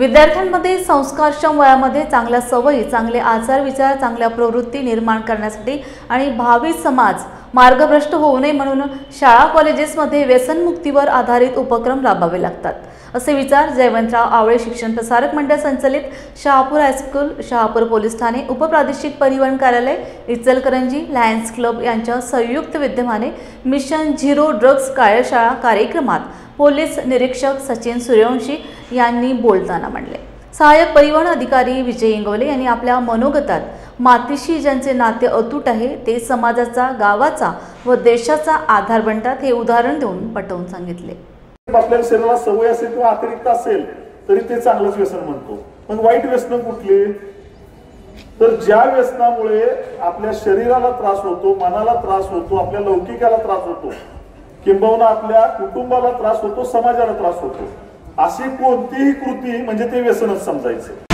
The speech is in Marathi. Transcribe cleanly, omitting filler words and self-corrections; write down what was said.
विद्यार्थ्यांमध्ये संस्कारक्षम वयामध्ये चांगल्या सवयी, चांगले आचार विचार, चांगल्या प्रवृत्ती निर्माण करण्यासाठी आणि भावी समाज मार्गभ्रष्ट होऊ नये म्हणून शाळा कॉलेजेसमध्ये व्यसनमुक्तीवर आधारित उपक्रम राबवावे लागतात, असे विचार जयवंतराव आवळे शिक्षण प्रसारक मंडळ संचलित शहापूर हायस्कूल, शहापूर पोलीस ठाणे, उपप्रादेशिक परिवहन कार्यालय, इचलकरंजी, लायन्स क्लब यांच्या संयुक्त विद्यमाने मिशन झिरो ड्रग्ज कार्यशाळा कार्यक्रमात पोलीस निरीक्षक सचिन सूर्यवंशी यांनी बोलताना मांडले। सहाय्यक परिवहन अधिकारी विजय इंगवले यांनी आपल्या मनोगतात मातीशी ज्यांचे नाते अतूट आहे ते समाजाचा, गावाचा व देशाचा आधार बनतात हे उदाहरण देऊन पटवून सांगितले। आपल्या शरीराला सवय असेल किंवा अतिरिक्त असेल तरी ते चांगलंच व्यसन म्हणतो। मग वाईट व्यसन कुठली? तर ज्या व्यसनामुळे आपल्या शरीराला त्रास होतो, मनाला त्रास होतो, आपल्या लौकिकाला त्रास होतो, किंबहुना आपल्या कुटुंबाला त्रास होतो, समाजाला त्रास होतो, अशी कोणतीही कृती म्हणजे ते व्यसनच समजायचं।